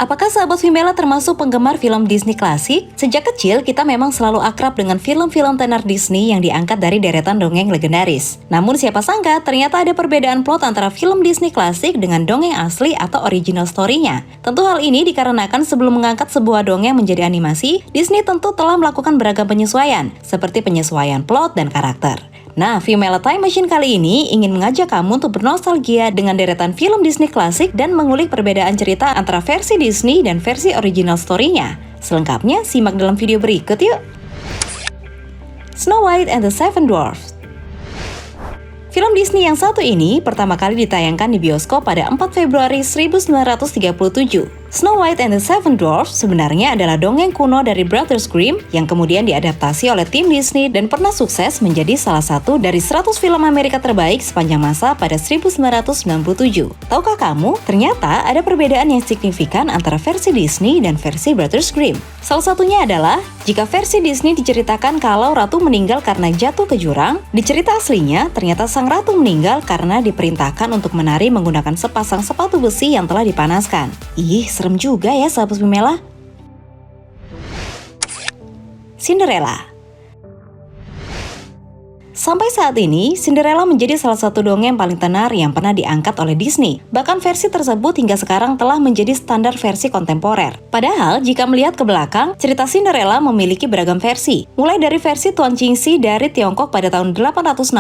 Apakah sahabat Vimela termasuk penggemar film Disney klasik? Sejak kecil, kita memang selalu akrab dengan film-film tenar Disney yang diangkat dari deretan dongeng legendaris. Namun siapa sangka, ternyata ada perbedaan plot antara film Disney klasik dengan dongeng asli atau original story-nya. Tentu hal ini dikarenakan sebelum mengangkat sebuah dongeng menjadi animasi, Disney tentu telah melakukan beragam penyesuaian, seperti penyesuaian plot dan karakter. Nah, Vimela Time Machine kali ini ingin mengajak kamu untuk bernostalgia dengan deretan film Disney klasik dan mengulik perbedaan cerita antara versi Disney dan versi original story-nya. Selengkapnya, simak dalam video berikut yuk! Snow White and the Seven Dwarfs. Film Disney yang satu ini pertama kali ditayangkan di bioskop pada 4 Februari 1937. Snow White and the Seven Dwarfs sebenarnya adalah dongeng kuno dari Brothers Grimm yang kemudian diadaptasi oleh tim Disney dan pernah sukses menjadi salah satu dari 100 film Amerika terbaik sepanjang masa pada 1997. Tahukah kamu, ternyata ada perbedaan yang signifikan antara versi Disney dan versi Brothers Grimm. Salah satunya adalah, jika versi Disney diceritakan kalau ratu meninggal karena jatuh ke jurang, di cerita aslinya ternyata sang ratu meninggal karena diperintahkan untuk menari menggunakan sepasang sepatu besi yang telah dipanaskan. Serem juga ya sahabat Vimela. Cinderella. Sampai saat ini, Cinderella menjadi salah satu dongeng paling tenar yang pernah diangkat oleh Disney. Bahkan versi tersebut hingga sekarang telah menjadi standar versi kontemporer. Padahal, jika melihat ke belakang, cerita Cinderella memiliki beragam versi. Mulai dari versi Tuan Qingxi dari Tiongkok pada tahun 860,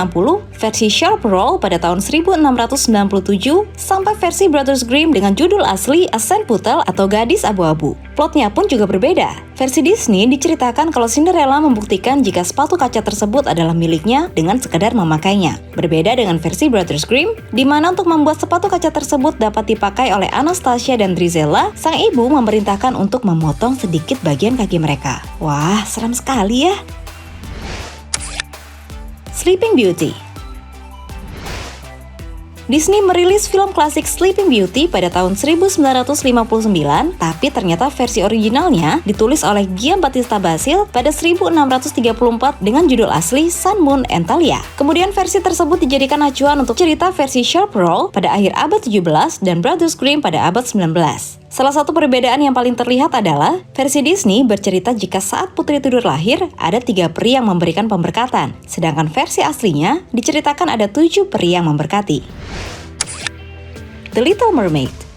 versi Chaparral pada tahun 1697, sampai versi Brothers Grimm dengan judul asli Asenputtel atau Gadis Abu-Abu. Plotnya pun juga berbeda. Versi Disney diceritakan kalau Cinderella membuktikan jika sepatu kaca tersebut adalah miliknya dengan sekadar memakainya. Berbeda dengan versi Brothers Grimm, di mana untuk membuat sepatu kaca tersebut dapat dipakai oleh Anastasia dan Drizella, sang ibu memerintahkan untuk memotong sedikit bagian kaki mereka. Wah, seram sekali ya! Sleeping Beauty. Disney merilis film klasik Sleeping Beauty pada tahun 1959, tapi ternyata versi originalnya ditulis oleh Giambattista Basile pada 1634 dengan judul asli Sun, Moon, and Thalia. Kemudian versi tersebut dijadikan acuan untuk cerita versi Chaparral pada akhir abad 17 dan Brothers Grimm pada abad 19. Salah satu perbedaan yang paling terlihat adalah versi Disney bercerita jika saat putri tidur lahir, ada 3 peri yang memberikan pemberkatan, sedangkan versi aslinya diceritakan ada 7 peri yang memberkati. The Little Mermaid.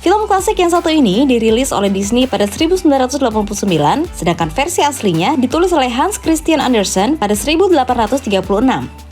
Film klasik yang satu ini dirilis oleh Disney pada 1989, sedangkan versi aslinya ditulis oleh Hans Christian Andersen pada 1836.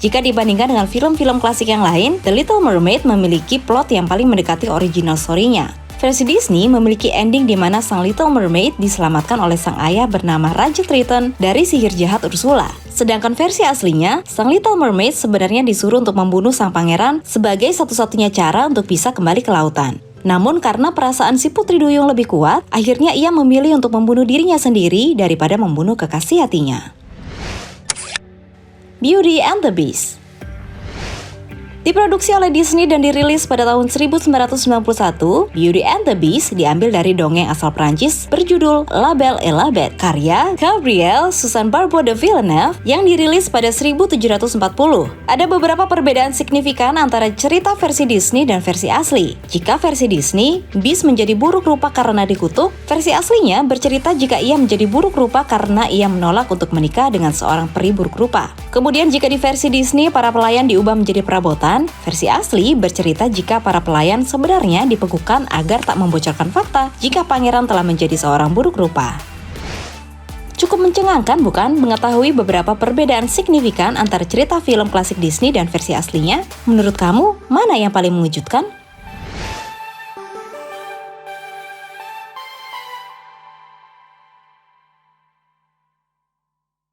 Jika dibandingkan dengan film-film klasik yang lain, The Little Mermaid memiliki plot yang paling mendekati original story-nya. Versi Disney memiliki ending di mana sang Little Mermaid diselamatkan oleh sang ayah bernama Raja Triton dari sihir jahat Ursula. Sedangkan versi aslinya, sang Little Mermaid sebenarnya disuruh untuk membunuh sang pangeran sebagai satu-satunya cara untuk bisa kembali ke lautan. Namun karena perasaan si putri duyung lebih kuat, akhirnya ia memilih untuk membunuh dirinya sendiri daripada membunuh kekasih hatinya. Beauty and the Beast. Diproduksi oleh Disney dan dirilis pada tahun 1991, Beauty and the Beast diambil dari dongeng asal Prancis berjudul La Belle et la Bête, karya Gabrielle Susan Barbeau de Villeneuve yang dirilis pada 1740. Ada beberapa perbedaan signifikan antara cerita versi Disney dan versi asli. Jika versi Disney, Beast menjadi buruk rupa karena dikutuk, versi aslinya bercerita jika ia menjadi buruk rupa karena ia menolak untuk menikah dengan seorang peri buruk rupa. Kemudian jika di versi Disney, para pelayan diubah menjadi perabotan, versi asli bercerita jika para pelayan sebenarnya dibekukan agar tak membocorkan fakta jika pangeran telah menjadi seorang buruk rupa. Cukup mencengangkan bukan mengetahui beberapa perbedaan signifikan antara cerita film klasik Disney dan versi aslinya? Menurut kamu, mana yang paling mengejutkan?